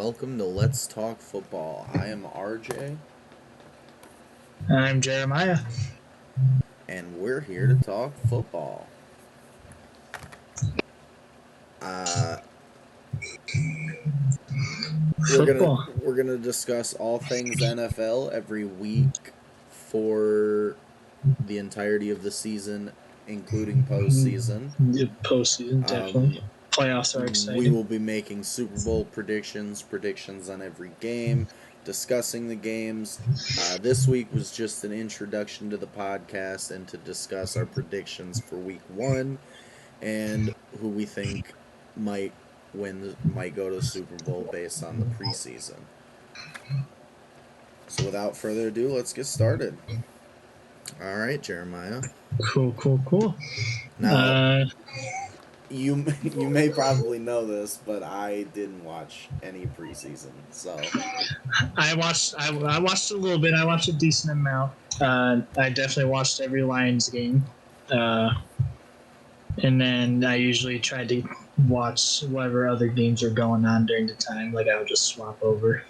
welcome to Let's Talk Football. I am RJ, I'm Jeremiah. and we're here to talk football. Uh, we're gonna Football. we're gonna discuss all things NFL every week for the entirety of the season, including postseason. The postseason, definitely. Um, Playoffs are we exciting. will be making Super Bowl predictions on every game, discussing the games. This week was just an introduction to the podcast and to discuss our predictions for Week 1 and who we think might might go to the Super Bowl based on the preseason. So without further ado, let's get started. All right, Jeremiah. Cool. Now, Uh, you may probably know this, but I didn't watch any preseason, so I watched a little bit. I watched a decent amount. I definitely watched every Lions game. And then I usually try to watch whatever other games are going on during the time. Like I would just swap over.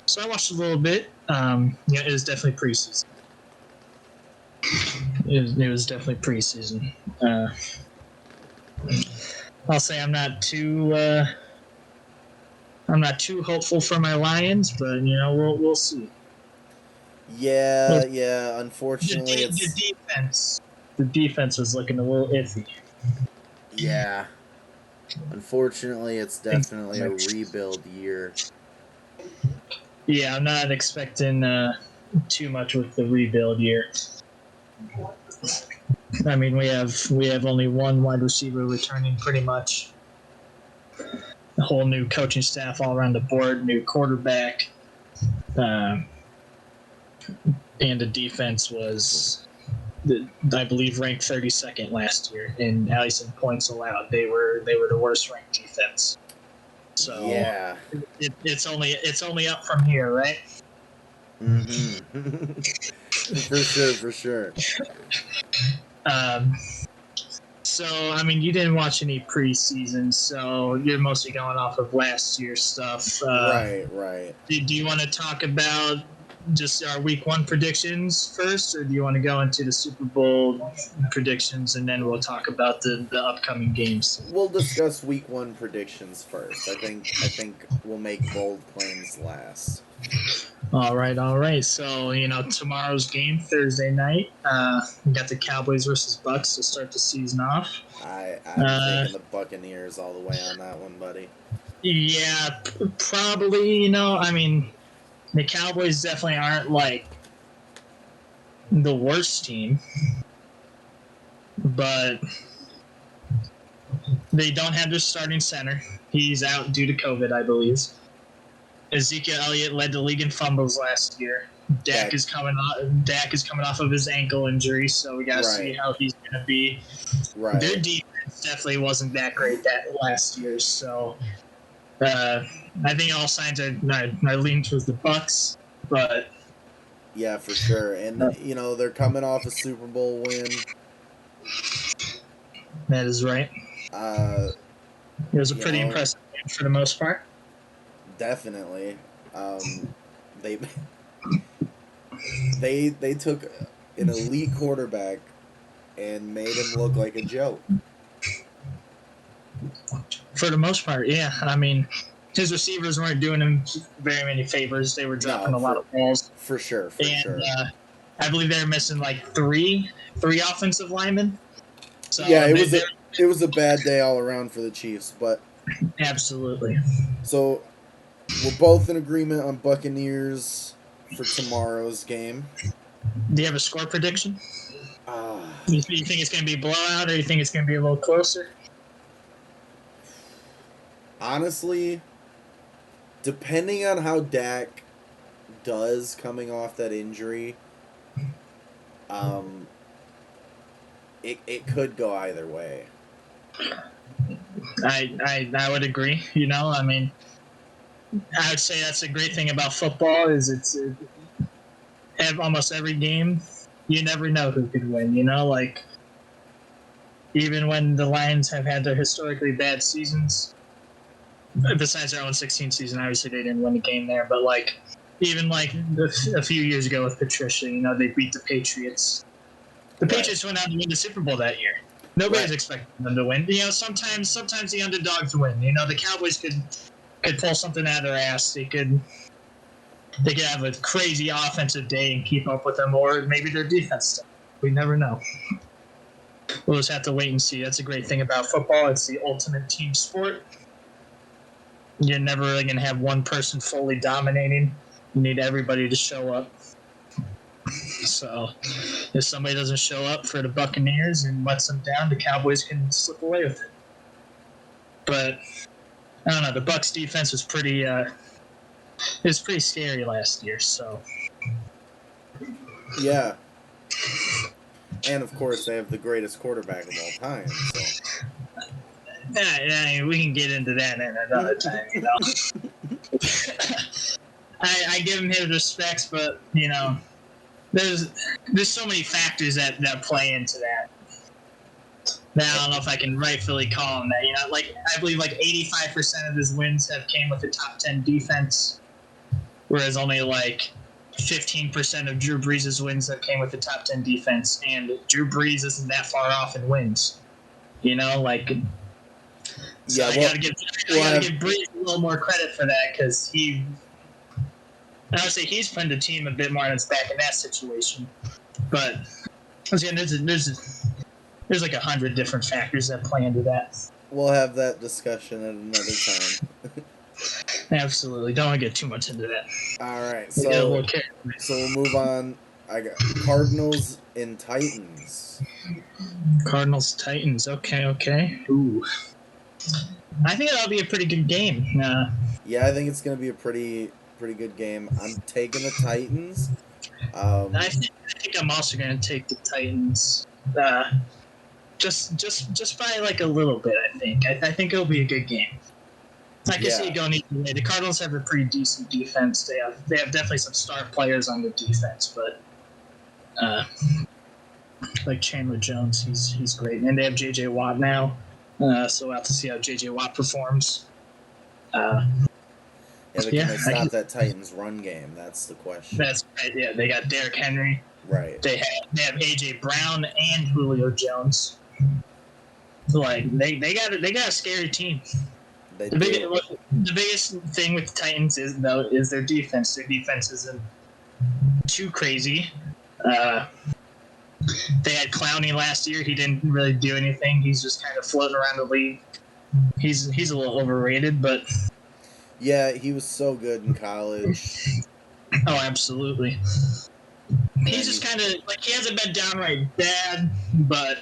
So I watched a little bit. It was definitely preseason. It was definitely preseason. I'll say I'm not too hopeful for my Lions, but we'll see. yeah. The, Unfortunately, de- the it's defense, the defense was looking a little iffy. yeah. Unfortunately, it's definitely a rebuild year. Yeah, I'm not expecting too much with the rebuild year. I mean, we have only one wide receiver returning, pretty much. A whole new coaching staff all around the board, new quarterback, and the defense was, I believe, ranked 32nd last year, and at least in points allowed, they were the worst ranked defense. So Yeah. it's only up from here, right? Mm-hmm. For sure. Um, so I mean, you didn't watch any preseason, so you're mostly going off of last year's stuff. Right. Do you want to talk about just our week 1 predictions first, or do you want to go into the Super Bowl predictions and then we'll talk about the upcoming games? We'll discuss Week 1 predictions first. I think we'll make bold claims last. All right. So tomorrow's game, Thursday night. We got the Cowboys versus Bucks to start the season off. I'm Uh, taking the Buccaneers all the way on that one, buddy. yeah, probably. I mean, the Cowboys definitely aren't like the worst team, but they don't have their starting center. He's out due to COVID, I believe. Ezekiel Elliott led the league in fumbles last year. Dak is coming off of his ankle injury, so we gotta see how he's gonna be. Right. Their defense definitely wasn't that great that last year, so I think all signs are leaning towards the Bucks, but Yeah, for sure. And they're coming off a Super Bowl win. that is right. It was a pretty Know, impressive game for the most part. Definitely. They they took an elite quarterback and made him look like a joke. For the most part, yeah. I mean, his receivers weren't doing him very many favors. They were dropping a lot of balls. For sure. I believe they were missing like three offensive linemen. So yeah, it was a bad day all around for the Chiefs, but absolutely. So we're both in agreement on Buccaneers for tomorrow's game. Do you have a score prediction? You think it's going to be a blowout, or you think it's going to be a little closer? Honestly, depending on how Dak does coming off that injury, it could go either way. I would agree. I mean, I would say that's a great thing about football is it's almost every game you never know who could win. Like even when the Lions have had their historically bad seasons, besides their own 16 season, obviously they didn't win a game there, but like even like a few years ago with Patricia, they beat the Patriots. The Right. Patriots went out and won the Super Bowl that year. Nobody was expecting them to win. Sometimes the underdogs win. The Cowboys could pull something out of their ass. They could have a crazy offensive day and keep up with them, or maybe their defense. We never know. We'll just have to wait and see. That's a great thing about football. It's the ultimate team sport. You're never really going to have one person fully dominating. You need everybody to show up. So if somebody doesn't show up for the Buccaneers and lets them down, the Cowboys can slip away with it. But I don't know. The Bucs defense was pretty scary last year. So Yeah. And of course, they have the greatest quarterback of all time. So. Yeah, we can get into that in another time. I give him his respects, but there's so many factors that play into that. Now I don't know if I can rightfully call him that. Like I believe like 85% of his wins have came with a top 10 defense, whereas only like 15% of Drew Brees' wins have came with the top 10 defense, and Drew Brees isn't that far off in wins. So I gotta give Brees a little more credit for that, because honestly, he's putting the team a bit more on its back in that situation. But again, there's like 100 different factors that play into that. We'll have that discussion at another time. Absolutely, don't want to get too much into that. All right, so we'll move on. I got Cardinals and Titans. Cardinals Titans. Okay. Ooh. I think that'll be a pretty good game. Yeah, I think it's going to be a pretty good game. I'm taking the Titans. I think I'm also going to take the Titans. Just by like a little bit. I think. I think it'll be a good game. I can see it going either way. The Cardinals have a pretty decent defense. They have definitely some star players on the defense, but like Chandler Jones, he's great, and they have J.J. Watt now. So we'll have to see how J.J. Watt performs. Can they stop that Titans run game? That's the question. That's right. Yeah, they got Derrick Henry. Right. They have A.J. Brown and Julio Jones. Like they got a scary team. The biggest thing with the Titans is their defense. Their defense isn't too crazy. They had Clowney last year. He didn't really do anything. He's just kind of floating around the league. He's a little overrated, but yeah, he was so good in college. Oh, absolutely. He's just kind of like, he hasn't been downright bad, but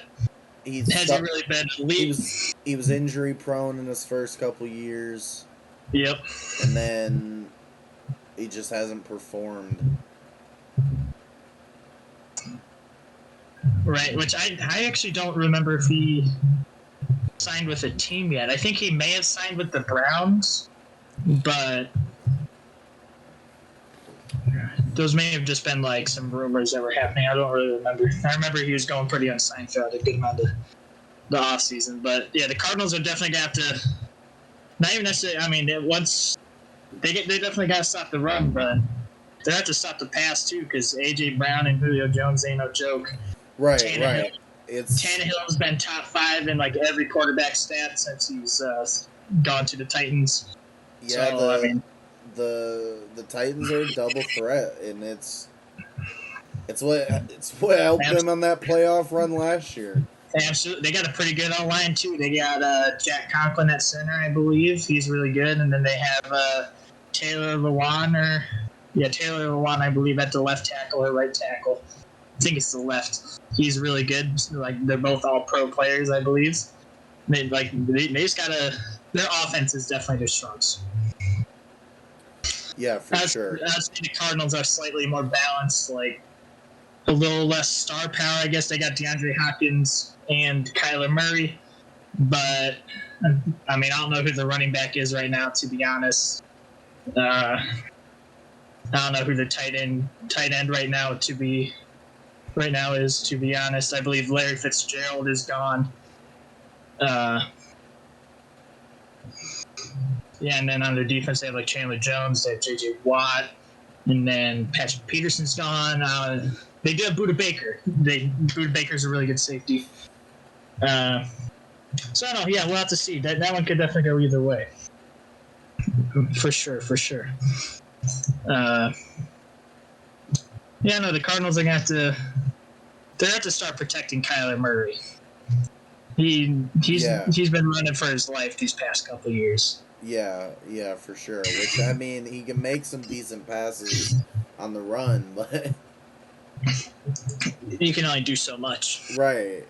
hasn't really been elite. He was injury prone in his first couple years. Yep. And then he just hasn't performed. Right, which I actually don't remember if he signed with a team yet. I think he may have signed with the Browns, but those may have just been like some rumors that were happening. I don't really remember. I remember he was going pretty unsigned throughout a good amount of the offseason. But yeah, the Cardinals are definitely going to have to, not even necessarily, I mean, once they definitely got to stop the run, but they have to stop the pass too, because A.J. Brown and Julio Jones ain't no joke. Right. Tannehill's been top 5 in like every quarterback stat since he's gone to the Titans. Yeah, so, I mean, the Titans are a double threat, and it's what helped them on that playoff run last year. Absolutely, they got a pretty good O-line too. They got Jack Conklin at center, I believe. He's really good, and then they have Taylor Lewan, I believe, at the left tackle or right tackle. I think it's the left. He's really good. Like, they're both all pro players, I believe. They just gotta. Their offense is definitely their strengths. Yeah, for sure. I'd say the Cardinals are slightly more balanced, like a little less star power. I guess they got DeAndre Hopkins and Kyler Murray, but I mean, I don't know who the running back is right now, to be honest. I don't know who the tight end right now is, to be honest. I believe Larry Fitzgerald is gone. Yeah, and then on their defense, they have like Chandler Jones, they have J.J. Watt, and then Patrick Peterson's gone. They do have Budda Baker. Budda Baker's a really good safety. So I don't know. Yeah, we'll have to see. That one could definitely go either way. For sure. Yeah, no, the Cardinals are gonna have to. They have to start protecting Kyler Murray. He's been running for his life these past couple of years. Yeah, for sure. Which, I mean, he can make some decent passes on the run, but You can only do so much. right,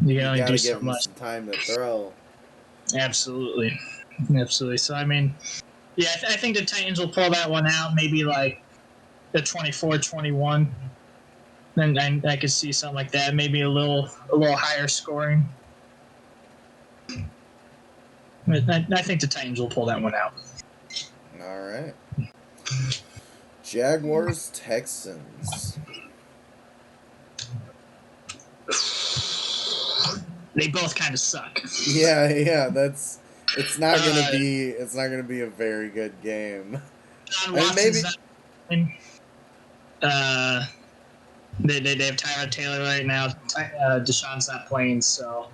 You you can only gotta do give so him much. some time to throw. Absolutely. So I mean, yeah, I think the Titans will pull that one out. Maybe like the 24-21. Then I could see something like that. Maybe a little higher scoring. I think the Titans will pull that one out. All right. Jaguars Texans. They both kind of suck. Yeah, it's not gonna be a very good game. John I mean, maybe. Watson's not. They have Tyrod Taylor right now. Deshaun's not playing, so.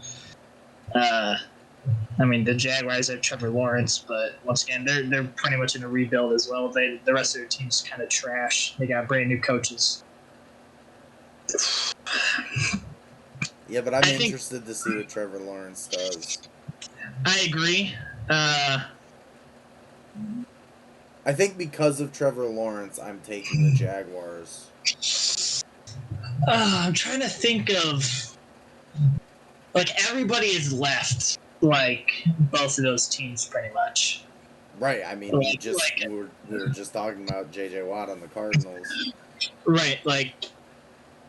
I mean, the Jaguars have Trevor Lawrence, but once again, they're pretty much in a rebuild as well. The rest of their team's kind of trash. They got brand new coaches. Yeah, but I'm interested to see what Trevor Lawrence does. I agree. I think because of Trevor Lawrence, I'm taking the Jaguars. I'm trying to think of. Like, everybody is left, like, both of those teams, pretty much. Right, I mean, we were just talking about J.J. Watt on the Cardinals. Right, like,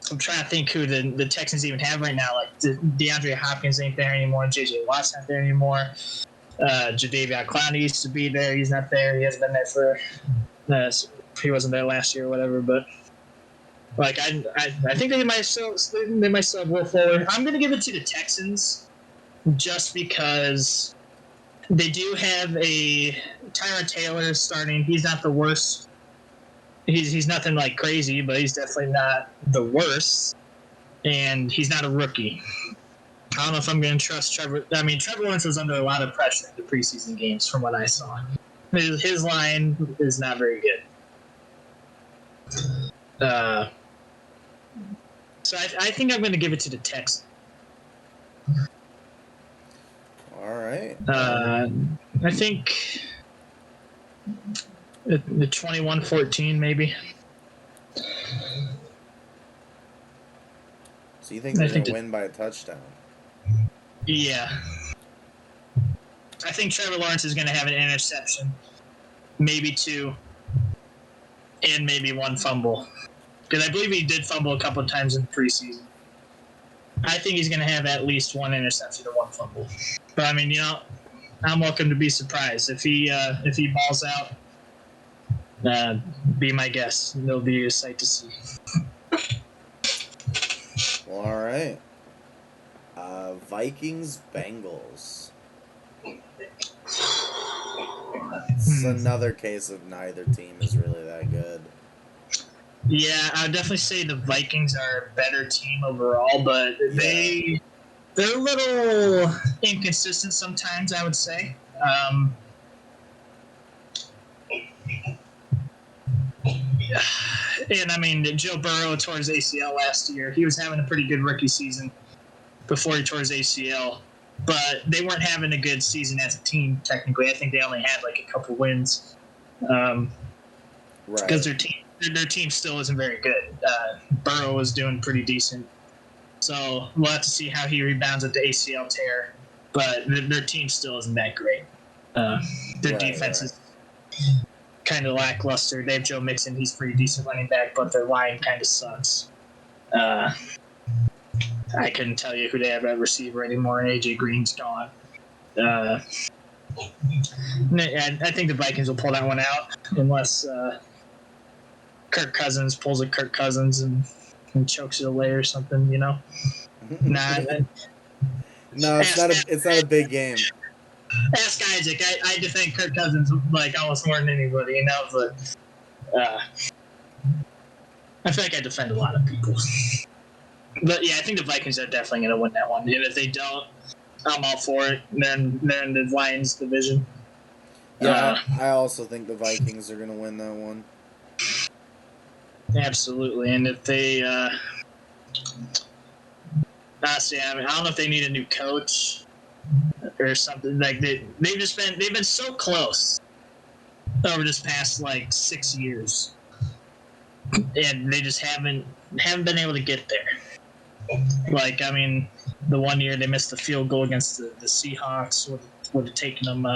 I'm trying to think who the Texans even have right now. Like, DeAndre Hopkins ain't there anymore. J.J. Watt's not there anymore. Jadeveon Clowney used to be there. He's not there. He hasn't been there for... he wasn't there last year or whatever, but... Like, I think they might still have Will Fuller. I'm going to give it to the Texans just because they do have a Tyrod Taylor starting. He's not the worst. He's nothing like crazy, but he's definitely not the worst. And he's not a rookie. I don't know if I'm going to trust Trevor. I mean, Trevor Lawrence was under a lot of pressure in the preseason games from what I saw. His line is not very good. So I think I'm going to give it to the Texans. All right. I think the 21-14 maybe. So you think they're going to win by a touchdown? Yeah. I think Trevor Lawrence is going to have an interception, maybe two, and maybe one fumble. Because I believe he did fumble a couple of times in the preseason. I think he's going to have at least one interception or one fumble. But I mean, I'm welcome to be surprised if he balls out. Be my guest. It'll be a sight to see. Well, all right. Vikings Bengals. It's another case of neither team is really that good. Yeah, I would definitely say the Vikings are a better team overall, but they're a little inconsistent sometimes, I would say. And I mean, Joe Burrow tore his ACL last year. He was having a pretty good rookie season before he tore his ACL, but they weren't having a good season as a team, technically. I think they only had like a couple wins. Because their team still isn't very good. Burrow was doing pretty decent. So we'll have to see how he rebounds at the ACL tear. But their team still isn't that great. Their defense is kind of lackluster. They have Joe Mixon. He's pretty decent running back, but their line kind of sucks. I couldn't tell you who they have at receiver anymore. AJ Green's gone. I think the Vikings will pull that one out unless Kirk Cousins pulls a Kirk Cousins and chokes it away or something, No, it's not a big game. Ask Isaac. I defend Kirk Cousins like almost more than anybody, and that was I feel like I defend a lot of people. But yeah, I think the Vikings are definitely going to win that one. And if they don't, I'm all for it. Then they're in the Lions division. Yeah, I also think the Vikings are going to win that one. Absolutely. And if they, honestly, I don't know if they need a new coach or something. Like they've been so close over this past like 6 years, and they just haven't been able to get there. Like, I mean, the one year they missed the field goal against the Seahawks would have taken them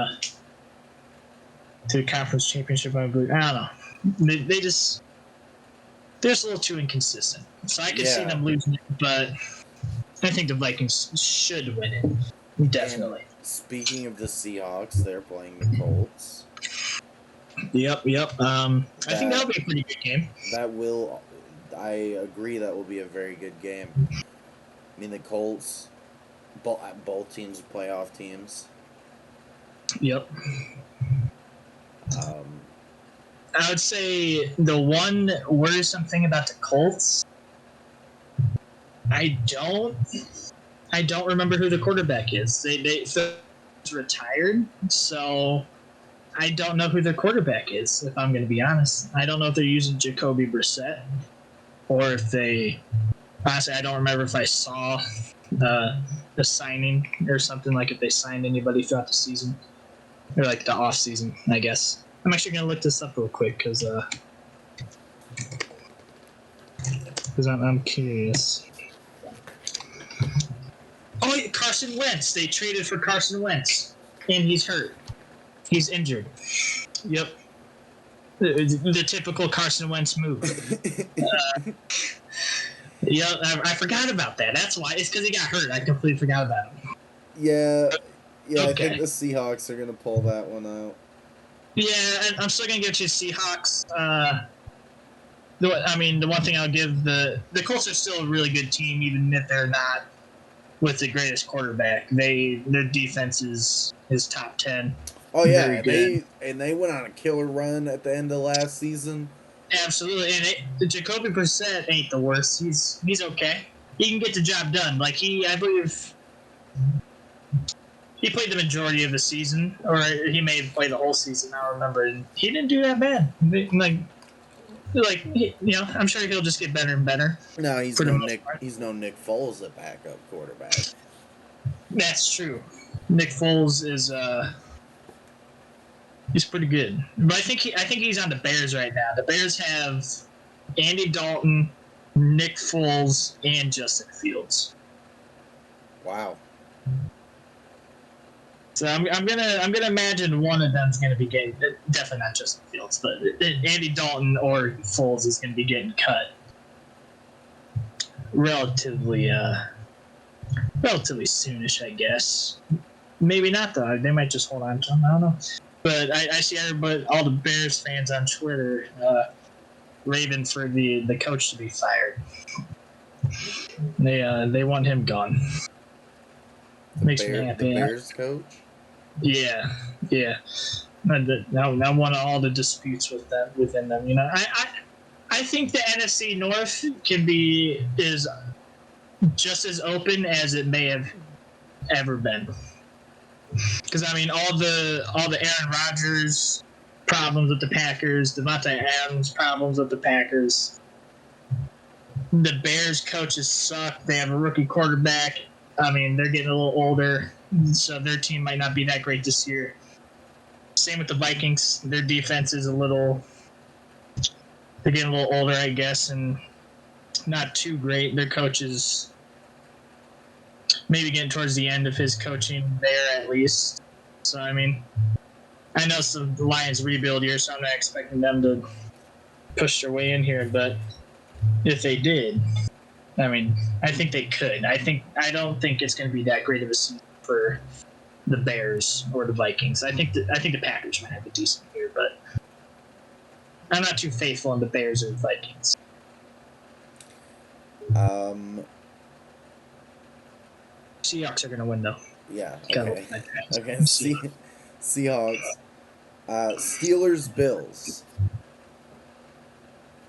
to the conference championship, I believe. I don't know. They just they're just a little too inconsistent. So I could see them losing it, but I think the Vikings should win it. Definitely. And speaking of the Seahawks, they're playing the Colts. Yep. I think that'll be a pretty good game. I agree that will be a very good game. I mean, the Colts, both teams are playoff teams. Yep. I would say the one worrisome thing about the Colts, I don't remember who the quarterback is. They retired, so I don't know who their quarterback is, if I'm going to be honest. I don't know if they're using Jacoby Brissett or if they... Honestly, I don't remember if I saw the signing or something, like if they signed anybody throughout the season. Or like the off season, I guess. I'm actually going to look this up real quick because I'm curious. Oh, Carson Wentz. They traded for Carson Wentz, and he's hurt. He's injured. Yep. The typical Carson Wentz move. Yeah, I forgot about that. That's why. It's because he got hurt. I completely forgot about him. Yeah, Okay. I think the Seahawks are going to pull that one out. Yeah, I'm still going to give you Seahawks. The one thing I'll give the Colts are still a really good team, even if they're not with the greatest quarterback. Their defense is top 10. Oh yeah, they went on a killer run at the end of last season. Absolutely, and Jacoby Brissett ain't the worst. He's okay. He can get the job done. Like I believe he played the majority of the season, or he may have played the whole season. I don't remember. And he didn't do that bad. I'm sure he'll just get better and better. No, he's no Nick Foles at backup quarterback. That's true. Nick Foles is he's pretty good, but I think he's on the Bears right now. The Bears have Andy Dalton, Nick Foles, and Justin Fields. Wow. So I'm gonna imagine one of them's gonna be getting, definitely not Justin Fields, but Andy Dalton or Foles is gonna be getting cut relatively soonish, I guess. Maybe not though. They might just hold on to him. I don't know. But I see all the Bears fans on Twitter raving for the coach to be fired. They want him gone. Makes me happy. The Bears coach? Yeah. Now one of all the disputes within them. You know, I think the NFC North is just as open as it may have ever been. Because I mean, all the Aaron Rodgers problems with the Packers, Devontae Adams problems with the Packers. The Bears coaches suck. They have a rookie quarterback. I mean, they're getting a little older, so their team might not be that great this year. Same with the Vikings. Their defense is they're getting a little older, I guess, and not too great. Their coach is maybe getting towards the end of his coaching there, at least. So, I mean, I know the Lions rebuild year, so I'm not expecting them to push their way in here, but if they did, I mean, I think they could. I don't think it's going to be that great of a season for the Bears or the Vikings. I think the Packers might have a decent year, but I'm not too faithful in the Bears or the Vikings. Seahawks are going to win, though. Yeah. Gotta Okay. look at that. Okay. See. Seahawks. Steelers. Bills.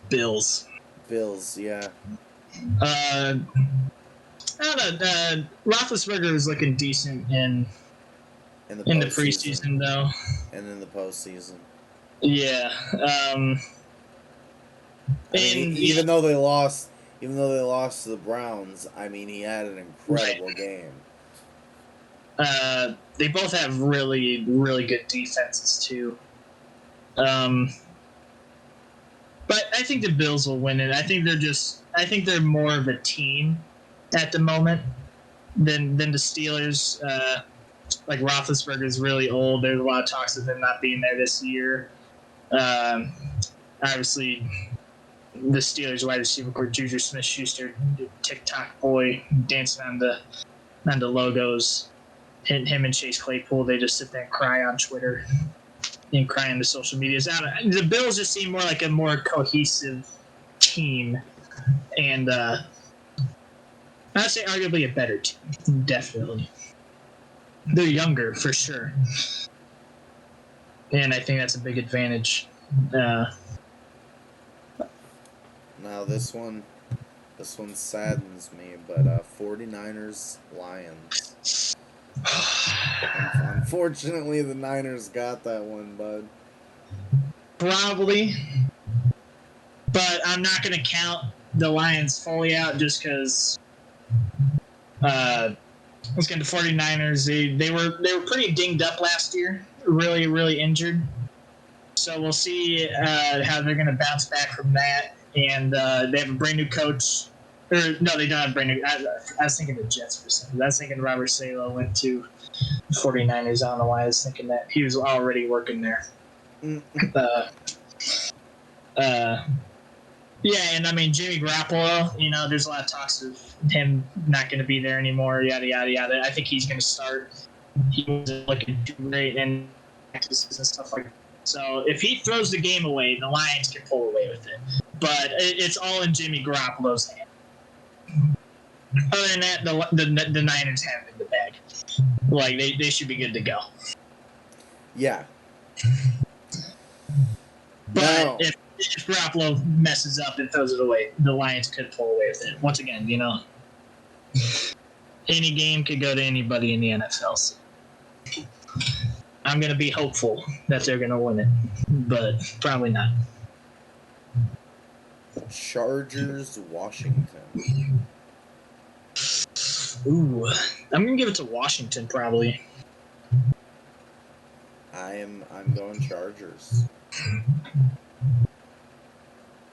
Bills. Bills. Yeah. I don't know. Roethlisberger was looking decent In the in the postseason preseason, though. and in the postseason. Yeah. I mean, And even though they lost to the Browns, I mean, he had an incredible game. they both have really, really good defenses too. But I think the Bills will win it. I think they're more of a team at the moment than the Steelers. Like Roethlisberger is really old. There's a lot of talks of him not being there this year. Um, Obviously, the Steelers wide receiver coach Juju Smith-Schuster, TikTok boy, dancing on the logos. Him and Chase Claypool, they just sit there and cry on Twitter and cry on the social medias. The Bills just seem more like a more cohesive team, and I'd say arguably a better team. Definitely, they're younger for sure, and I think that's a big advantage. Now this one saddens me, but 49ers Lions. Unfortunately, the Niners got that one, bud. Probably, but I'm not going to count the Lions fully out just because. Let's get the 49ers. They were pretty dinged up last year, really, really injured. So we'll see how they're going to bounce back from that. And they have a brand new coach. Or no, they don't have brand new. I was thinking the Jets for a second. I was thinking Robert Saleh went to 49ers. I don't know why I was thinking that. He was already working there. Yeah, and I mean Jimmy Garoppolo. There's a lot of talks of him not going to be there anymore. Yada yada yada. I think he's going to start. He wasn't looking too great in practices and stuff like that. So if he throws the game away, the Lions can pull away with it. But it's all in Jimmy Garoppolo's hand. Other than that, the Niners have it in the bag. Like they should be good to go. Yeah. But if Garoppolo messes up and throws it away, the Lions could pull away with it. Once again, any game could go to anybody in the NFL. So I'm going to be hopeful that they're going to win it, but probably not. Chargers Washington. Ooh, I'm going to give it to Washington probably. I'm going Chargers.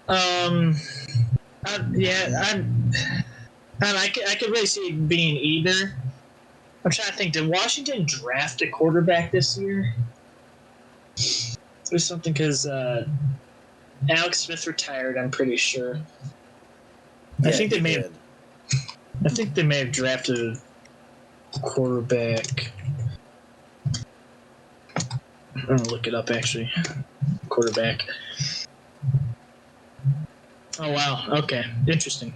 I could really see it being either. I'm trying to think. Did Washington draft a quarterback this year? There's something because Alex Smith retired. I'm pretty sure. Yeah, I think they may did. I think they may have drafted a quarterback. I'm gonna look it up actually. Quarterback. Oh wow. Okay. Interesting.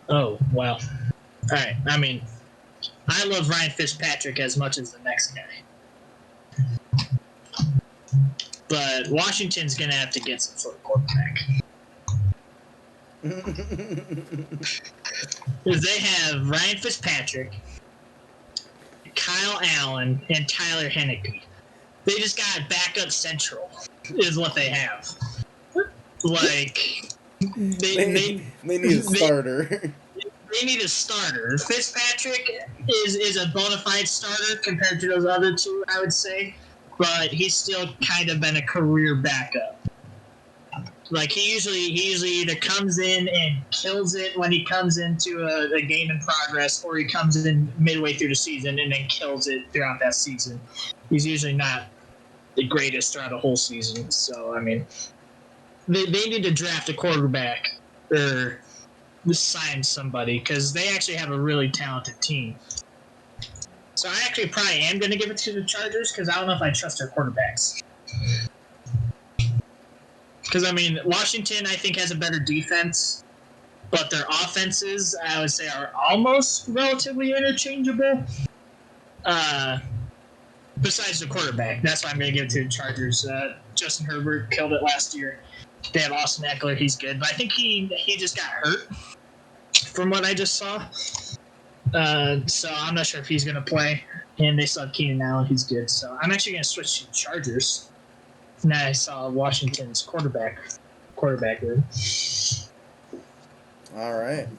Oh wow. All right. I mean, I love Ryan Fitzpatrick as much as the next guy, but Washington's gonna have to get some sort of quarterback. Because they have Ryan Fitzpatrick, Kyle Allen, and Tyler Henneke. They just got backup central, is what they have. Like They need a starter. They need a starter. Fitzpatrick is a bona fide starter compared to those other two, I would say, but he's still kind of been a career backup. Like he usually either comes in and kills it when he comes into a game in progress, or he comes in midway through the season and then kills it throughout that season. He's usually not the greatest throughout a whole season. So I mean, they need to draft a quarterback or sign somebody because they actually have a really talented team. So I actually probably am going to give it to the Chargers because I don't know if I trust their quarterbacks. Because, I mean, Washington, I think, has a better defense. but their offenses, I would say, are almost relatively interchangeable. Besides the quarterback, that's why I'm going to give it to the Chargers. Justin Herbert killed it last year. They have Austin Eckler, he's good, but I think he just got hurt from what I just saw. So I'm not sure if he's going to play. And they still have Keenan Allen, he's good. So I'm actually going to switch to Chargers. Now I saw Washington's quarterback room. All right.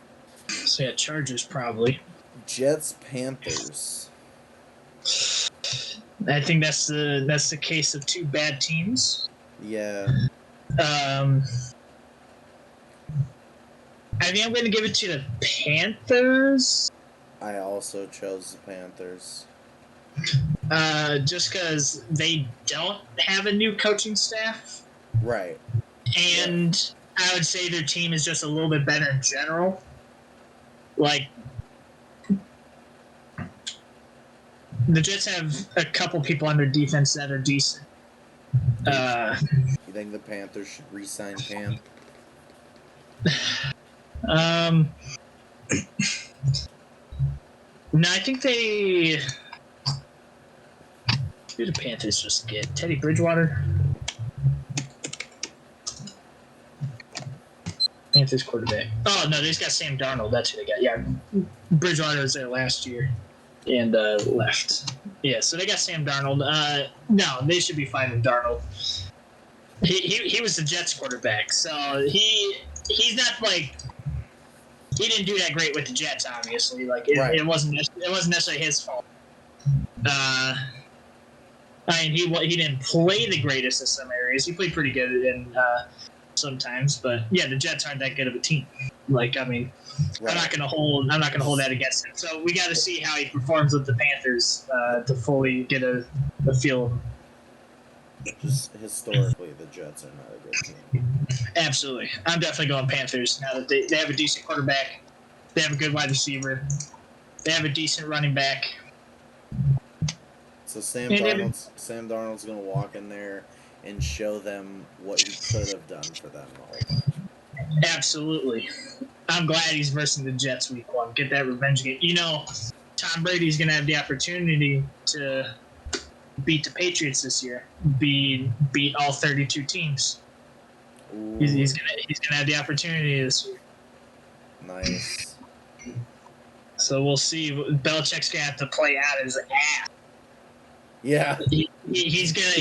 So yeah, Chargers probably. Jets, Panthers. I think that's the case of two bad teams. Yeah. I think I'm going to give it to the Panthers. I also chose the Panthers. Just because they don't have a new coaching staff. Right. And I would say their team is just a little bit better in general. Like, the Jets have a couple people on their defense that are decent. You think the Panthers should re-sign Cam? No, I think they. Who do the Panthers just get? Teddy Bridgewater? Panthers quarterback. Oh, no, they just got Sam Darnold. That's who they got. Yeah, Bridgewater was there last year and left. Yeah, so they got Sam Darnold. No, they should be fine with Darnold. He was the Jets quarterback, so he's not like. He didn't do that great with the Jets, obviously. Like it wasn't necessarily his fault. I mean, he didn't play the greatest in some areas. He played pretty good in sometimes, but yeah, the Jets aren't that good of a team. Like, I mean, I'm not gonna hold that against him. So we got to see how he performs with the Panthers to fully get a feel of him. Just historically, the Jets are not a good team. Absolutely. I'm definitely going Panthers now that they have a decent quarterback. They have a good wide receiver. They have a decent running back. So Sam Darnold's going to walk in there and show them what he could have done for them the whole time. Absolutely. I'm glad he's versing the Jets week 1. Get that revenge game. You know, Tom Brady's going to have the opportunity to beat the Patriots this year. Beat all 32 teams. He's gonna have the opportunity this year. Nice. So we'll see. Belichick's gonna have to play out his ass. Yeah. He's gonna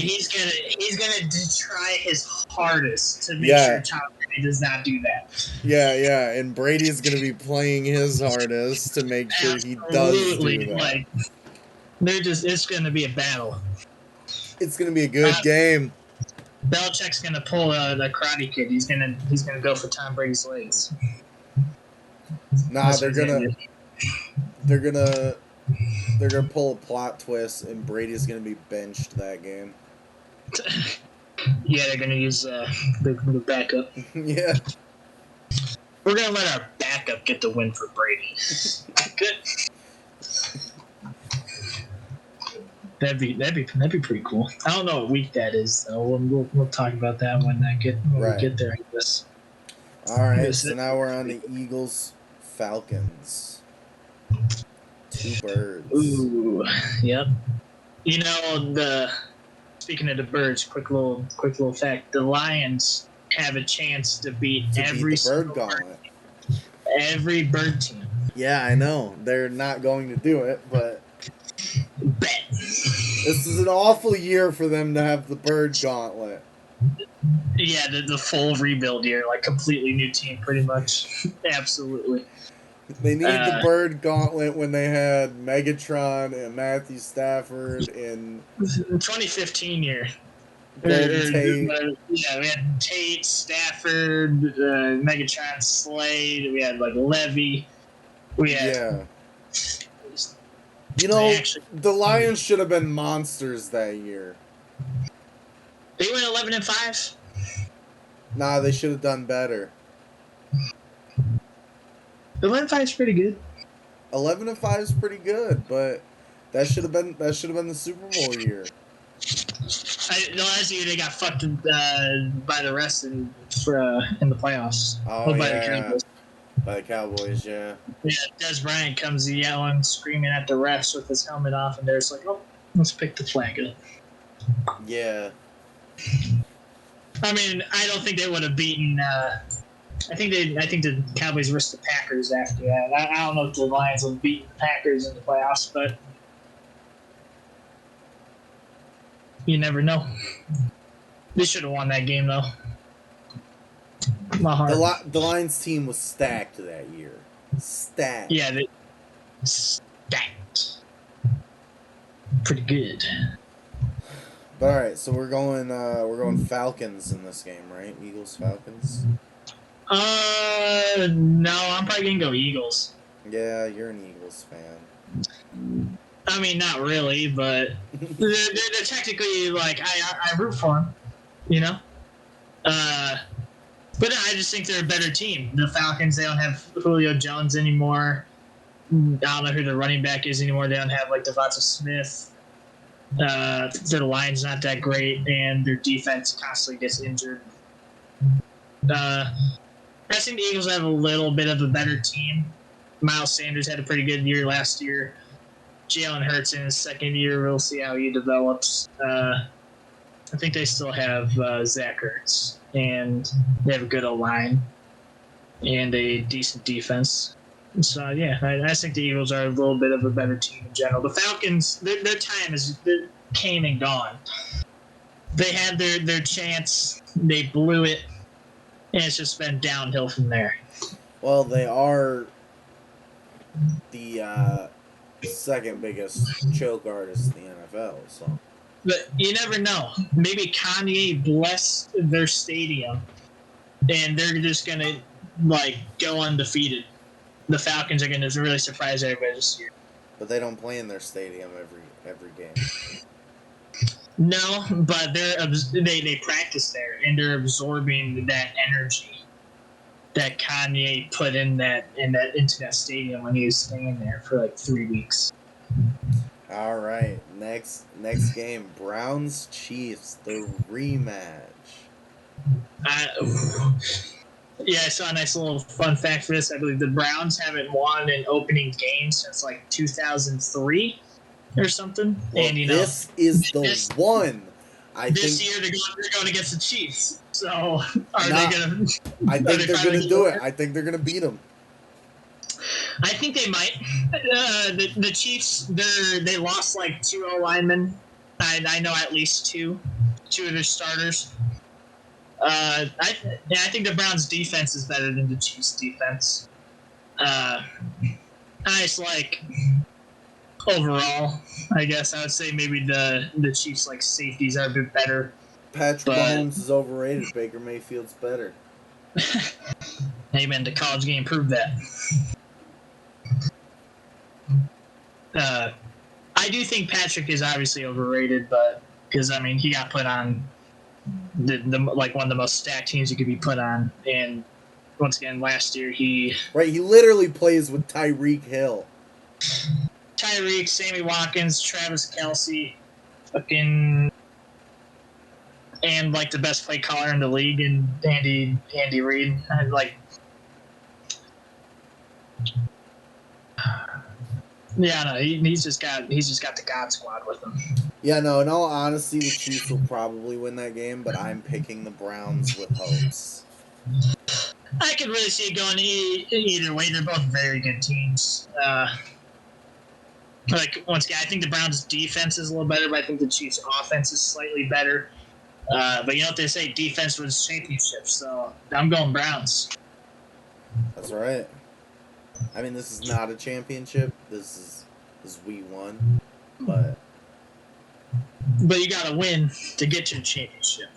try his hardest to make sure Tom Brady does not do that. Yeah, and Brady's gonna be playing his hardest to make sure he does do that. Like, it's gonna be a battle. It's gonna be a good game. Belichick's gonna pull the Karate Kid. He's gonna go for Tom Brady's legs. Nah, they're gonna pull a plot twist, and Brady's gonna be benched that game. Yeah, they're gonna use the backup. Yeah. We're gonna let our backup get the win for Brady. Good. That'd be pretty cool. I don't know what week that is though. We'll talk about that when we get there, I guess. All right, so now we're on the Eagles Falcons. 2 birds. Ooh, yep. You know, speaking of the birds, quick little fact: the Lions have a chance to beat every bird gauntlet. Every bird team. Yeah, I know. They're not going to do it, but bet. This is an awful year for them to have the bird gauntlet. Yeah, the full rebuild year, like completely new team, pretty much. Absolutely. They needed the bird gauntlet when they had Megatron and Matthew Stafford in 2015 year. Tate. Yeah, we had Tate, Stafford, Megatron, Slade. We had like Levy. We had. Yeah. The Lions should have been monsters that year. They went 11-5. Nah, they should have done better. 11-5 is pretty good. 11-5 is pretty good, but that should have been the Super Bowl year. Last year they got fucked by the rest in the playoffs. Oh, yeah. By the Cowboys, yeah. Yeah, Des Bryant comes yelling, screaming at the refs with his helmet off, and they're just like, "Oh, let's pick the flag up." Yeah. I mean, I don't think they would have beaten. I think the Cowboys risked the Packers after that. I don't know if the Lions will beat the Packers in the playoffs, but you never know. They should have won that game though. My heart. The Lions team was stacked that year. Stacked. Yeah, they stacked. Pretty good. But all right, so we're going Falcons in this game, right? Eagles Falcons. No, I'm probably gonna go Eagles. Yeah, you're an Eagles fan. I mean, not really, but they're technically like I root for them, you know. But I just think they're a better team. The Falcons, they don't have Julio Jones anymore. I don't know who their running back is anymore. They don't have like Devonta Smith. Their line's not that great, and their defense constantly gets injured. I think the Eagles have a little bit of a better team. Miles Sanders had a pretty good year last year. Jalen Hurts in his second year, we'll see how he develops. I think they still have Zach Ertz, and they have a good O-line and a decent defense. So, yeah, I think the Eagles are a little bit of a better team in general. The Falcons, their time came and gone. They had their chance, they blew it, and it's just been downhill from there. Well, they are the second biggest choke artist in the NFL, so. But you never know. Maybe Kanye blessed their stadium, and they're just going to, like, go undefeated. The Falcons are going to really surprise everybody this year. But they don't play in their stadium every game. No, but they practice there, and they're absorbing that energy that Kanye put into that stadium when he was staying there for like 3 weeks. All right, next game, Browns Chiefs, the rematch. Yeah, I saw a nice little fun fact for this. I believe the Browns haven't won an opening game since like 2003 or something. Well, and this is the one. This year they're going against the Chiefs. So are they going to? I think they're going to do it. I think they're going to beat them. I think they might. The Chiefs, they lost like 2 O-linemen. I know at least two of their starters. I think the Browns' defense is better than the Chiefs' defense. I just like overall, I guess I would say maybe the Chiefs' like safeties are a bit better. Patrick Mahomes is overrated. Baker Mayfield's better. Hey man, the college game proved that. I do think Patrick is obviously overrated, but because I mean he got put on the like one of the most stacked teams you could be put on, and once again last year he literally plays with Tyreek Hill, Sammy Watkins, Travis Kelce, fucking, and like the best play caller in the league, and Andy Reid. And like, yeah, no, he's just got the God Squad with him. Yeah, no, in all honesty, the Chiefs will probably win that game, but I'm picking the Browns with hopes. I could really see it going either way. They're both very good teams. Like, once again, I think the Browns' defense is a little better, but I think the Chiefs' offense is slightly better. But you know what they say, defense wins championships, so I'm going Browns. That's right. I mean, this is not a championship. This is we won, but you got to win to get to the championship.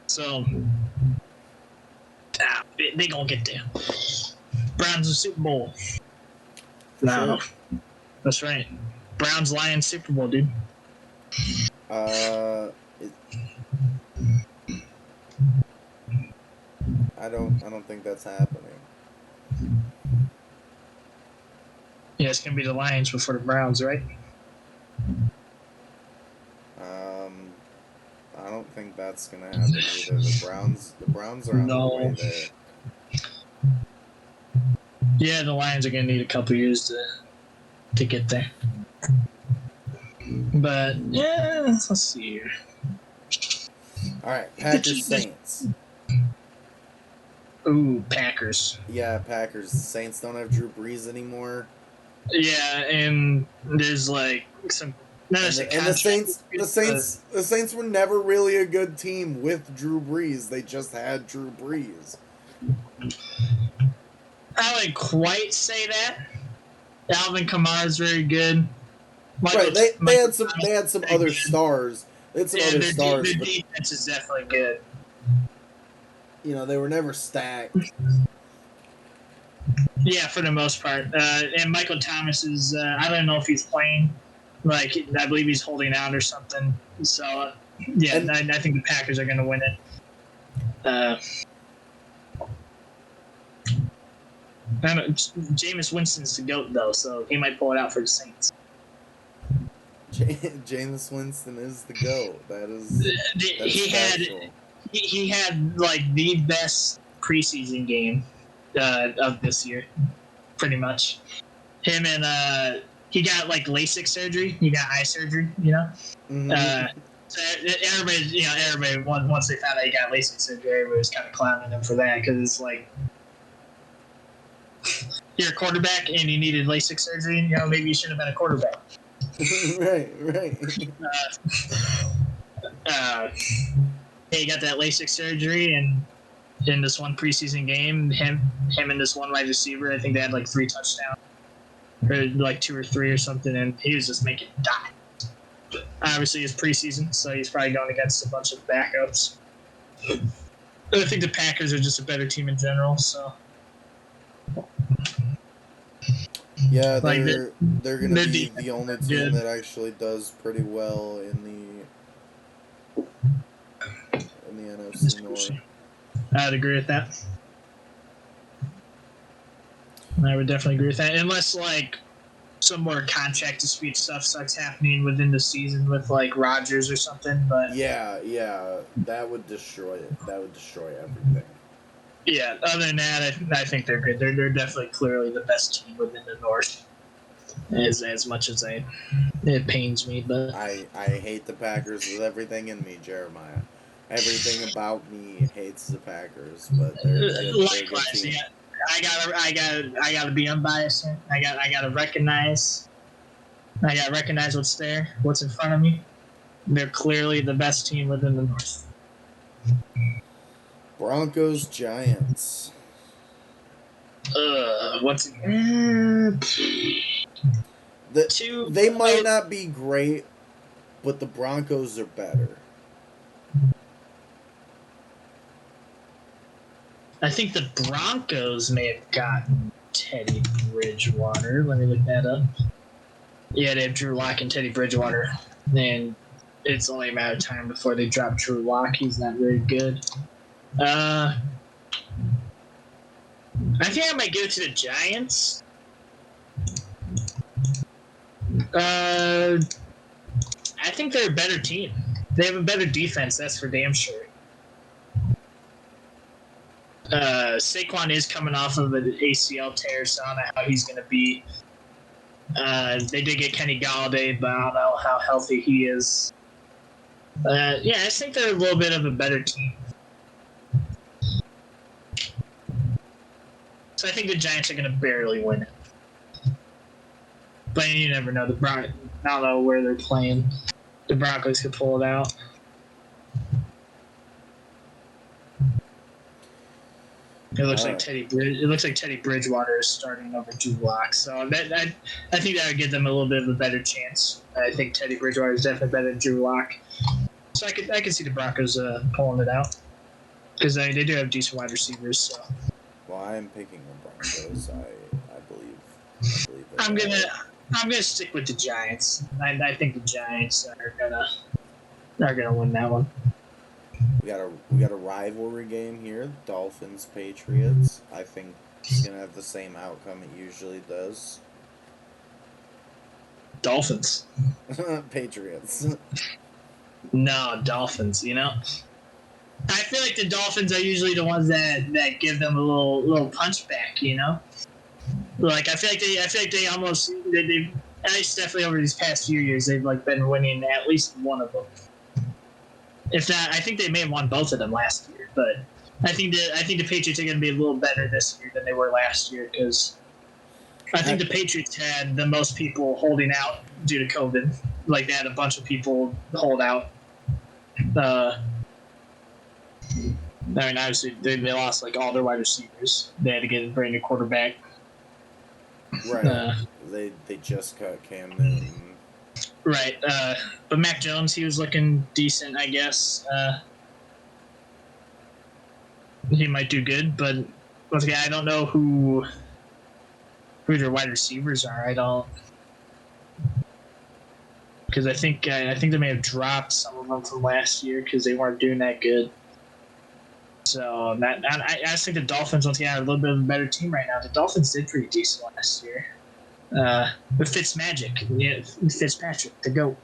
So they gonna get there. Browns in Super Bowl. No, that's right. Browns Lions Super Bowl, dude. I don't think that's happening. Yeah, it's gonna be the Lions before the Browns, right? I don't think that's gonna happen either. The Browns are on the way there. Yeah, the Lions are going to need a couple years to get there. But yeah, let's see here. All right, Packers Saints. Ooh, Packers. Yeah, Packers. Saints don't have Drew Brees anymore. Yeah, and there's like some. And the Saints were never really a good team with Drew Brees. They just had Drew Brees. I wouldn't quite say that. Alvin Kamara is very good. Right, they had some other stars. They had some other stars, their but defense is definitely good. you know they were never stacked. Yeah, for the most part. And Michael Thomas is, I don't know if he's playing. Like, I believe he's holding out or something. So, yeah, And- I think the Packers are going to win it. I don't know, Jameis Winston's the GOAT, though, so he might pull it out for the Saints. Jameis Winston is the GOAT. He had, like, the best preseason game of this year, pretty much. Him and he got like LASIK surgery. He got eye surgery, you know. Mm-hmm. So everybody once they found out he got LASIK surgery, everybody was kind of clowning him for that because it's like you're a quarterback and you needed LASIK surgery. You know, maybe you shouldn't have been a quarterback. Right. He got that LASIK surgery, and in this one preseason game, him and this one wide receiver, I think they had like 3 touchdowns, or like 2 or 3 or something, and he was just making dimes. Obviously, it's preseason, so he's probably going against a bunch of backups. I think the Packers are just a better team in general, so. Yeah, Like they're going to be the only team that actually does pretty well in the NFC North. I'd agree with that. I would definitely agree with that, unless like some more contract dispute stuff starts happening within the season with like Rodgers or something. But yeah, that would destroy it. That would destroy everything. Yeah, other than that, I think they're good. They're definitely clearly the best team within the North. As much as it pains me, but I hate the Packers with everything in me, Jeremiah. Everything about me hates the Packers, but they're a good team. Yeah. I gotta be unbiased. I gotta recognize what's there, what's in front of me. They're clearly the best team within the North. Broncos Giants. They might not be great, but the Broncos are better. I think the Broncos may have gotten Teddy Bridgewater. Let me look that up. Yeah, they have Drew Lock and Teddy Bridgewater. And it's only a matter of time before they drop Drew Lock. He's not very good. I think I might give it to the Giants. I think they're a better team. They have a better defense, that's for damn sure. Saquon is coming off of an ACL tear, so I don't know how he's going to be. They did get Kenny Galladay, but I don't know how healthy he is. I just think they're a little bit of a better team. So I think the Giants are going to barely win it. But you never know. I don't know where they're playing. The Broncos could pull it out. It looks like Teddy Bridgewater is starting over Drew Lock, so I think that would give them a little bit of a better chance. I think Teddy Bridgewater is definitely better than Drew Lock, so I could see the Broncos pulling it out because they do have decent wide receivers. So. Well, I am picking the Broncos. I believe. I'm gonna stick with the Giants. I think the Giants are gonna win that one. We got a rivalry game here, Dolphins Patriots. I think it's gonna have the same outcome it usually does. Dolphins. Patriots. No, Dolphins. You know, I feel like the Dolphins are usually the ones that give them a little punch back. You know. Like I feel like they almost they've at least definitely over these past few years they've like been winning at least one of them. If not, I think they may have won both of them last year, but I think the Patriots are going to be a little better this year than they were last year because I think the Patriots had the most people holding out due to COVID. Like they had a bunch of people hold out. I mean, obviously they lost like all their wide receivers. They had to get a brand new quarterback. Right. They just cut Cam Newton. Right. But Mac Jones, he was looking decent, I guess. He might do good, but once again, I don't know who their wide receivers are. I don't, because I think they may have dropped some of them from last year because they weren't doing that good. So I just think the Dolphins once again are a little bit of a better team right now. The Dolphins did pretty decent last year. With Fitzmagic, yeah, Fitzpatrick, the GOAT.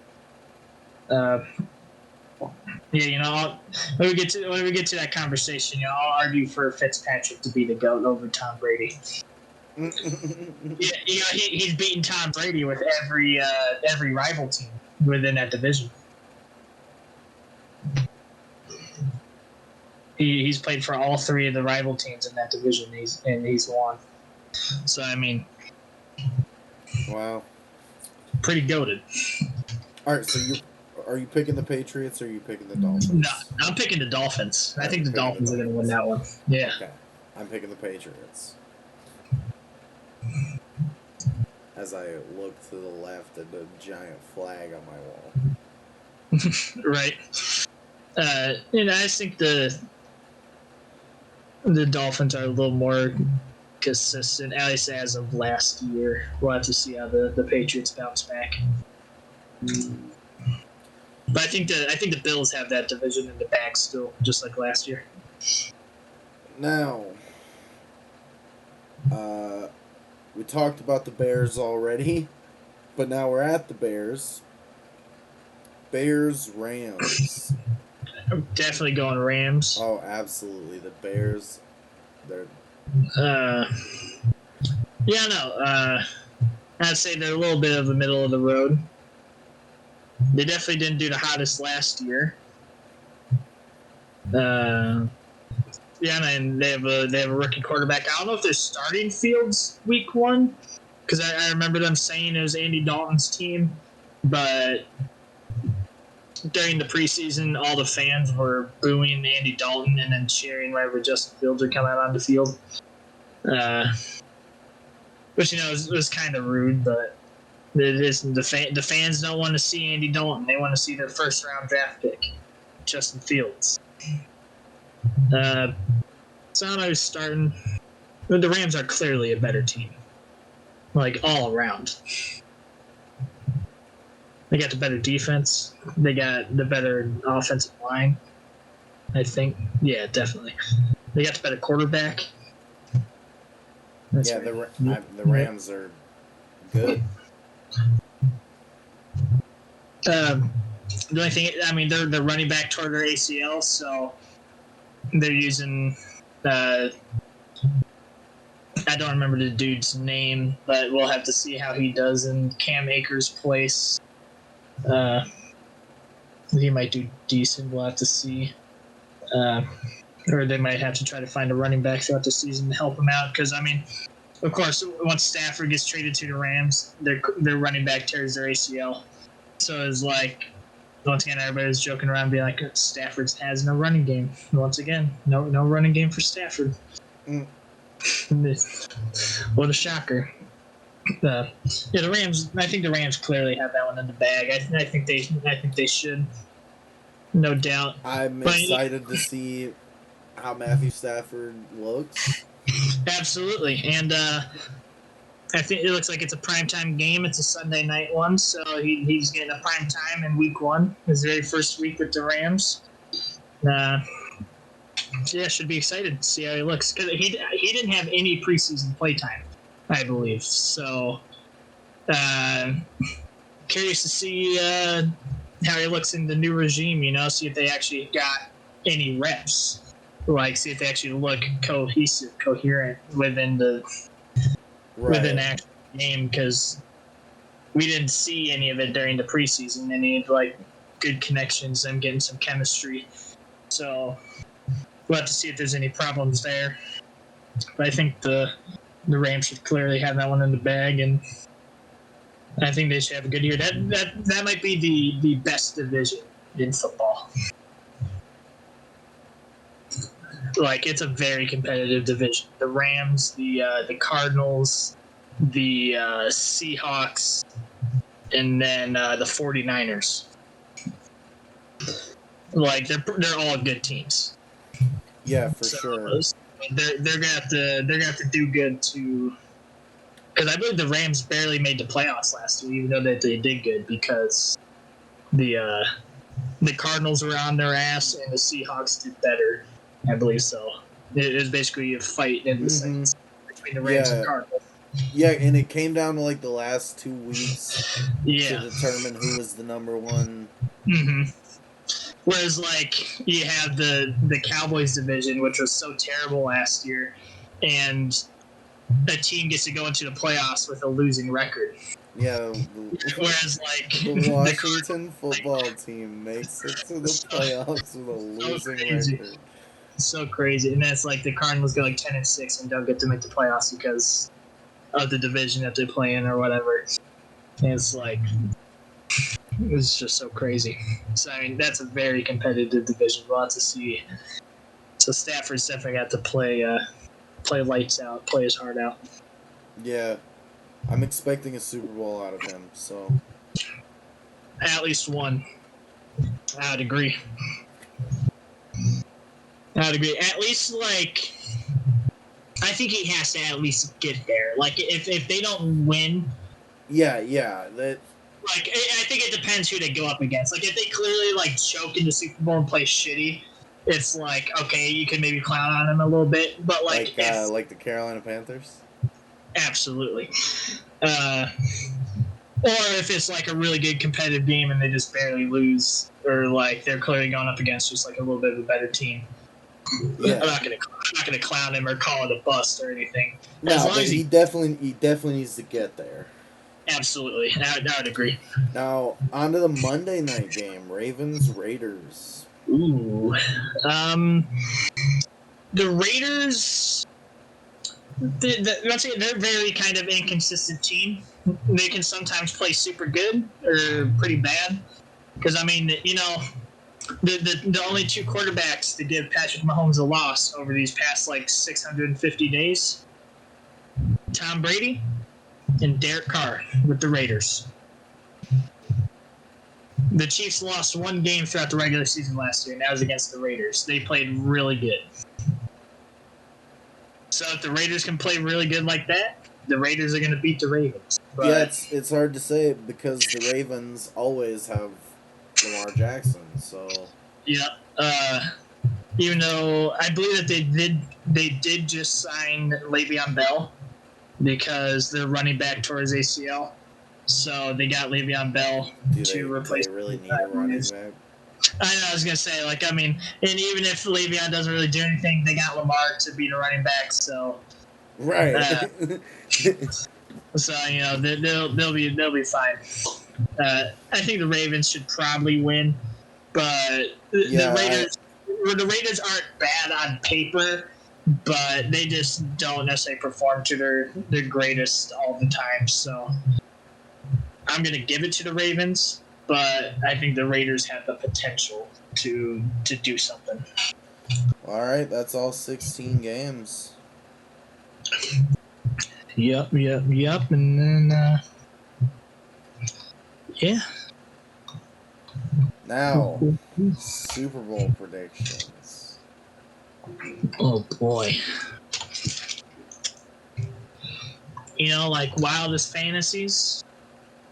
Yeah, you know, when we get to that conversation, you know, I'll argue for Fitzpatrick to be the GOAT over Tom Brady. Yeah, you know, he's beaten Tom Brady with every rival team within that division. He's played for all three of the rival teams in that division. He's won. So I mean, wow, pretty goated. All right, so are you picking the Patriots or are you picking the Dolphins? No, I'm picking the Dolphins. I think the Dolphins are going to win that one. Yeah. Okay, I'm picking the Patriots. As I look to the left at the giant flag on my wall. Right. And I think the Dolphins are a little more consistent, at least as of last year. We'll have to see how the Patriots bounce back. But I think the Bills have that division in the bag still, just like last year. Now, we talked about the Bears already, but now we're at the Bears. Bears Rams. I'm definitely going Rams. Oh, absolutely. The Bears, they're... Yeah, no. I'd say they're a little bit of the middle of the road. They definitely didn't do the hottest last year. Yeah, and they have a rookie quarterback. I don't know if they're starting Fields week 1 because I remember them saying it was Andy Dalton's team, but during the preseason, all the fans were booing Andy Dalton and then cheering whenever Justin Fields would come out on the field. Which, you know, was kind of rude, but it is the fans don't want to see Andy Dalton. They want to see their first-round draft pick, Justin Fields. So I was starting. The Rams are clearly a better team, like all around. They got the better defense. They got the better offensive line. I think, yeah, definitely. They got the better quarterback. That's the Rams are good. The only thing, I mean, they're running back toward their ACL, so they're using. I don't remember the dude's name, but we'll have to see how he does in Cam Akers' place. He might do decent. We'll have to see. Or they might have to try to find a running back throughout the season to help him out. Because, I mean, of course, once Stafford gets traded to the Rams, their running back tears their ACL. So it's like, once again, everybody was joking around, being like, Stafford has no running game. Once again, no running game for Stafford. What a shocker. Yeah, the Rams. I think the Rams clearly have that one in the bag. I think they should, no doubt. I'm excited to see how Matthew Stafford looks. Absolutely, and I think it looks like it's a primetime game. It's a Sunday night one, so he's getting a prime time in week 1, his very first week with the Rams. Yeah, should be excited to see how he looks because he didn't have any preseason playtime, I believe. So, curious to see how he looks in the new regime. You know, see if they actually got any reps. Like, see if they actually look cohesive, coherent within with an Right. actual game because we didn't see any of it during the preseason. Any like good connections, them getting some chemistry. So we'll have to see if there's any problems there. But I think the Rams should clearly have that one in the bag, and I think they should have a good year. That might be the best division in football. Like it's a very competitive division. The Rams, the Cardinals, the Seahawks, and then the 49ers. Like they're all good teams. Yeah, for So sure. they're gonna have to do good to, because I believe the Rams barely made the playoffs last year, even though that they did good because the Cardinals were on their ass and the Seahawks did better. I believe so. It was basically a fight in the Mm-hmm. seconds between the Rams and Yeah. Cardinals. Yeah, and it came down to like the last 2 weeks to Yeah. determine who was the number one. Mm-hmm. Whereas, like, you have the Cowboys division, which was so terrible last year, and a team gets to go into the playoffs with a losing record. Yeah, Whereas, like, the the Washington football team makes it to the so, playoffs with a so losing crazy, record. so crazy, and that's like the Cardinals go like 10-6 and don't get to make the playoffs because of the division that they play in or whatever. And it's like it's just so crazy. So I mean, that's a very competitive division. We'll have to see. So Stafford's definitely got to play lights out, play his heart out. Yeah, I'm expecting a Super Bowl out of him. So At least one. I'd agree. At least like I think he has to at least get there. Like if they don't win, yeah, like I think it depends who they go up against. Like if they clearly like choke in the Super Bowl and play shitty, it's like okay, you can maybe clown on them a little bit. But like if like the Carolina Panthers. absolutely, or if it's like a really good competitive game and they just barely lose, or like they're clearly going up against just like a little bit of a better team. Yeah. I'm not gonna clown him or call it a bust or anything. As No, long but as he definitely needs to get there. absolutely, I would agree. Now, on to the Monday night game, Ravens Raiders. Ooh, the Raiders. They're very kind of inconsistent team. They can sometimes play super good or pretty bad. Because I mean, you know, the only two quarterbacks to give Patrick Mahomes a loss over these past like 650 days, Tom Brady and Derek Carr with the Raiders. The Chiefs lost one game throughout the regular season last year, and that was against the Raiders. They played really good. So if the Raiders can play really good like that, the Raiders are going to beat the Ravens. But Yeah, it's hard to say because the Ravens always have Lamar Jackson. So yeah, even though I believe that they did just sign Le'Veon Bell because they're running back towards ACL. So they got Le'Veon Bell to replace. they really need a running back? I know. I was gonna say, like, I mean, and even if Le'Veon doesn't really do anything, they got Lamar to be the running back. So, Right. so you know, they'll be fine. I think the Ravens should probably win, but Yeah, the Raiders aren't bad on paper, but they just don't necessarily perform to their greatest all the time. So, I'm gonna give it to the Ravens. But I think the Raiders have the potential to do something. All right, that's all 16 games. Yep, and then yeah. Now, Super Bowl predictions. Oh boy. You know, like wildest fantasies.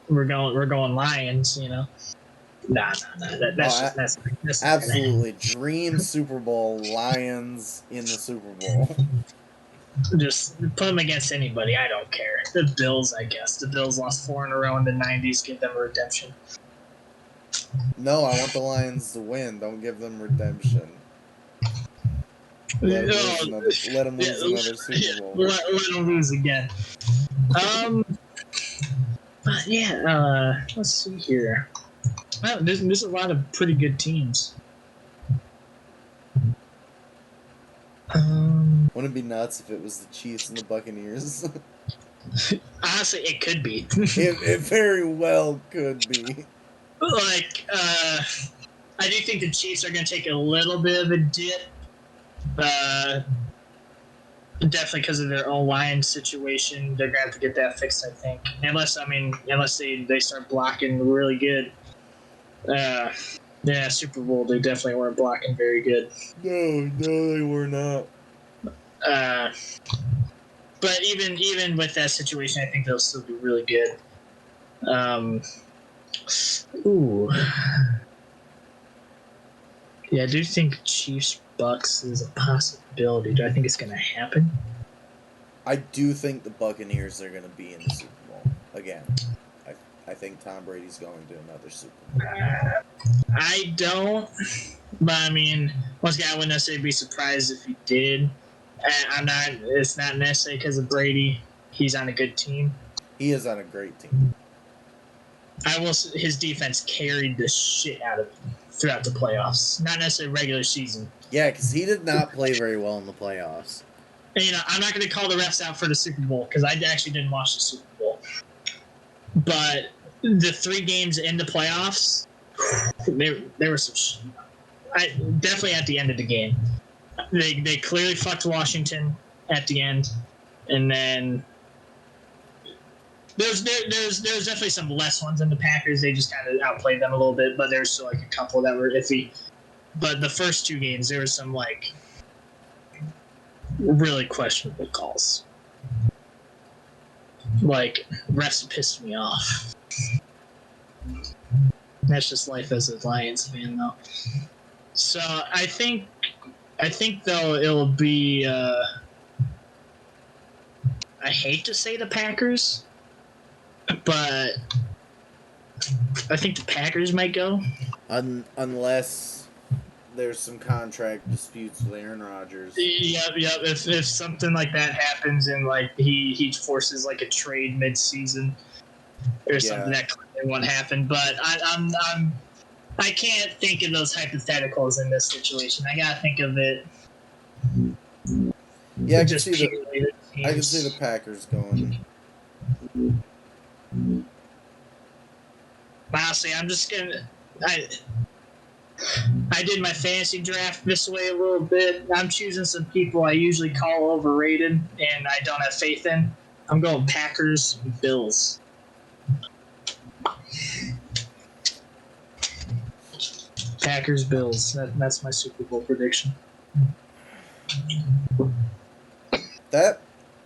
We're going Lions. You know. Nah. That's Absolutely. Dream Super Bowl, Lions in the Super Bowl. just put them against anybody. I don't care. The Bills, I guess. The Bills lost 4 in a row in the '90s. Give them a redemption. No, I want the Lions to win. Don't give them redemption. Let them lose another Super Bowl. Let them lose again. Um, let's see here. Well, there's a lot of pretty good teams. Wouldn't it be nuts if it was the Chiefs and the Buccaneers? Honestly, it could be. It very well could be. Like, I do think the Chiefs are going to take a little bit of a dip. Definitely because of their own line situation. They're going to have to get that fixed, I think. Unless they start blocking really good. Yeah, Super Bowl, they definitely weren't blocking very good. No, they were not. But even with that situation, I think they'll still do really good. Ooh. Yeah, I do think Chiefs Bucks is a possibility. Do I think it's going to happen? I do think the Buccaneers are going to be in the Super Bowl again. I think Tom Brady's going to another Super Bowl. I don't, but I mean, once again, I wouldn't necessarily be surprised if he did. I'm not. It's not necessarily because of Brady. He's on a good team. He is on a great team. His defense carried the shit out of him throughout the playoffs. Not necessarily regular season. Yeah, because he did not play very well in the playoffs. And, I'm not going to call the refs out for the Super Bowl because I actually didn't watch the Super Bowl. But the 3 games in the playoffs, there were some shit. Definitely at the end of the game. They clearly fucked Washington at the end, and then there's definitely some less ones in the Packers. They just kind of outplayed them a little bit, but there's still like a couple that were iffy. But the first 2 games, there were some like really questionable calls. Like refs pissed me off. That's just life as a Lions fan, though. So I think though it'll be. I hate to say the Packers, but I think the Packers might go. Unless there's some contract disputes with Aaron Rodgers. Yep. If something like that happens and like he forces like a trade mid-season or something, that clearly won't happen. But I can't think of those hypotheticals in this situation. I gotta think of it. Yeah, I can see the Packers going. Honestly, I'm just gonna. I did my fantasy draft this way a little bit. I'm choosing some people I usually call overrated and I don't have faith in. I'm going Packers, Bills. Packers, Bills. That's my Super Bowl prediction. That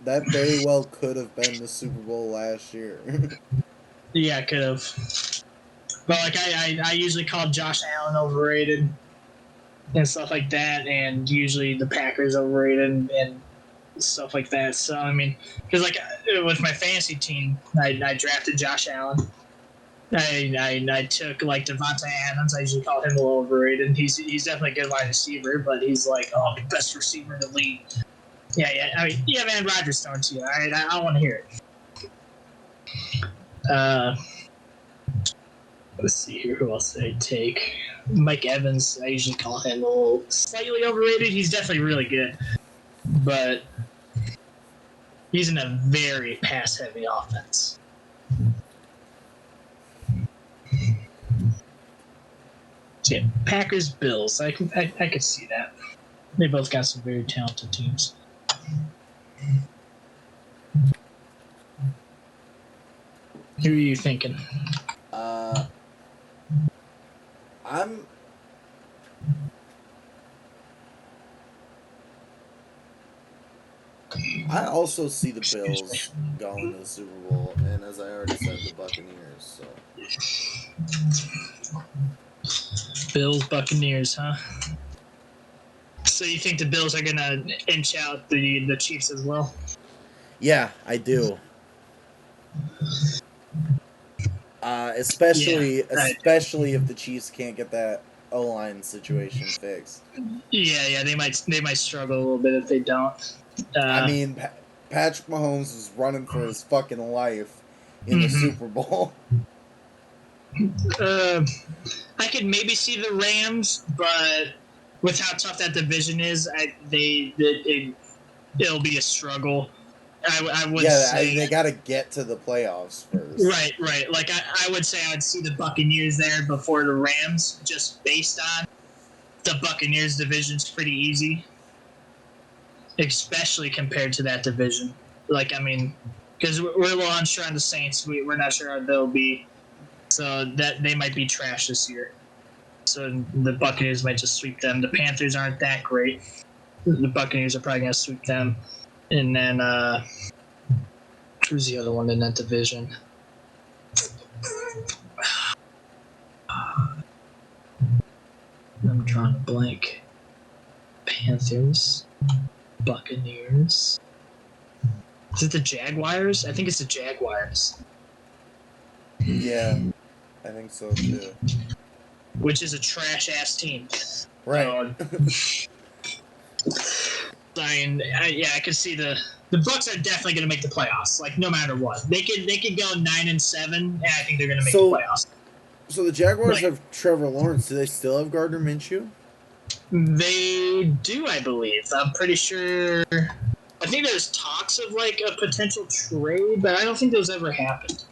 very well could have been the Super Bowl last year. Yeah, could have. But like I usually call Josh Allen overrated and stuff like that, and usually the Packers overrated and stuff like that. So I mean, because like with my fantasy team, I drafted Josh Allen. I took like Devontae Adams. I usually call him a little overrated. He's definitely a good wide receiver, but he's like the best receiver in the league. Yeah. I mean, yeah, man, Rodgers throwing to you. All right, I want to hear it. Let's see here. Who else did I take? Mike Evans. I usually call him a little slightly overrated. He's definitely really good, but he's in a very pass-heavy offense. So yeah, Packers, Bills. I could see that. They both got some very talented teams. Who are you thinking? I also see the Bills going to the Super Bowl, and as I already said, the Buccaneers. So Bills, Buccaneers, huh? So you think the Bills are gonna inch out the Chiefs as well? Yeah, I do. Especially if the Chiefs can't get that O-line situation fixed. Yeah, they might struggle a little bit if they don't. I mean, Patrick Mahomes was running for his fucking life in the Mhm. Super Bowl. I could maybe see the Rams, but with how tough that division is, it'll be a struggle. I would say They got to get to the playoffs first. right. Like I would say I would see the Buccaneers there before the Rams, just based on the Buccaneers division's pretty easy, especially compared to that division. Like I mean, because we're a little unsure on the Saints, we're not sure how they'll be, so that they might be trash this year. So the Buccaneers might just sweep them. The Panthers aren't that great. The Buccaneers are probably going to sweep them. And then, who's the other one in that division? I'm drawing a blank. Panthers, Buccaneers. Is it the Jaguars? I think it's the Jaguars. Yeah, I think so too. Which is a trash-ass team. Right. I could see the Bucks are definitely going to make the playoffs. Like no matter what, they could go 9-7, and I think they're going to make the playoffs. So the Jaguars have Trevor Lawrence. Do they still have Gardner Minshew? They do, I believe. I'm pretty sure. I think there's talks of like a potential trade, but I don't think those ever happened.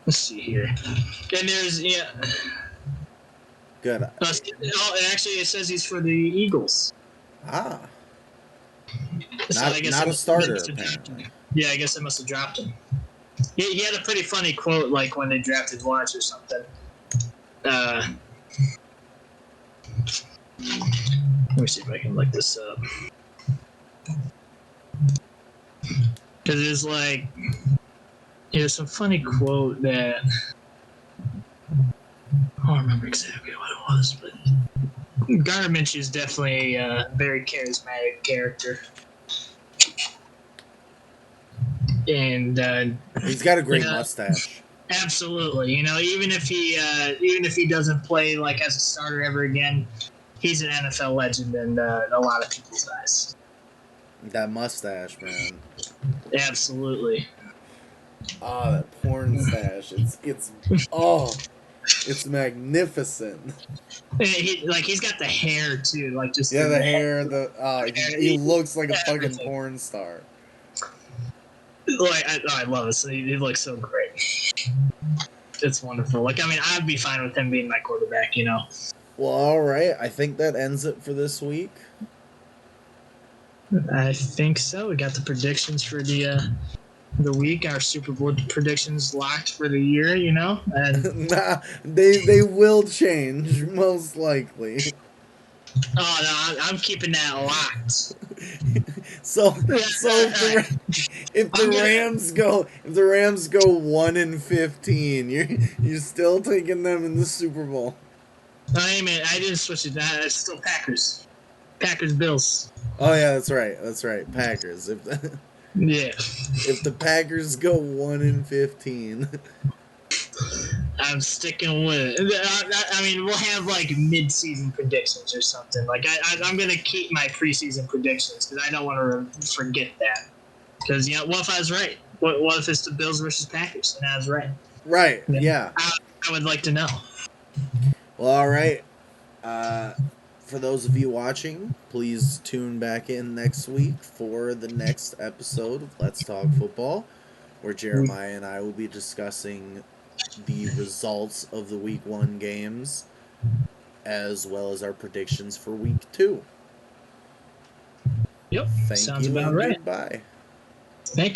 Let's see here. And there's Good. Actually, it says he's for the Eagles. Ah. So Not a starter, apparently. Yeah, I guess I must have dropped him. He had a pretty funny quote, like when they drafted Lawrence or something. Let me see if I can look this up. Because there's like, there's some funny quote that I don't remember exactly what it was, but Gardner Minshew is definitely a very charismatic character. And he's got a great mustache. Absolutely, even if he doesn't play like as a starter ever again, he's an NFL legend in a lot of people's eyes. That mustache, man. Absolutely. Oh, that porn stash. It's magnificent. He's got the hair too, like just the hair. He looks like a fucking porn star. Like I love it. So he looks so great. It's wonderful. Like I mean, I'd be fine with him being my quarterback. Well, all right. I think that ends it for this week. I think so. We got the predictions for the week. Our Super Bowl predictions locked for the year. And they will change most likely. Oh no, I'm keeping that locked. So if the Rams go 1-15, you're still taking them in the Super Bowl. I didn't switch it. It's still Packers. Packers Bills. Oh yeah, that's right. Packers. If the Packers go 1-15. I'm sticking with it. I mean, we'll have like mid-season predictions or something. Like I'm gonna keep my preseason predictions because I don't want to forget that. Because what if I was right? What if it's the Bills versus Packers and I was right? Right. Yeah. I would like to know. Well, all right. For those of you watching, please tune back in next week for the next episode of Let's Talk Football, where Jeremiah and I will be discussing the results of the Week 1 games, as well as our predictions for Week 2. Yep. Thank Sounds you about and right. goodbye. Thank you.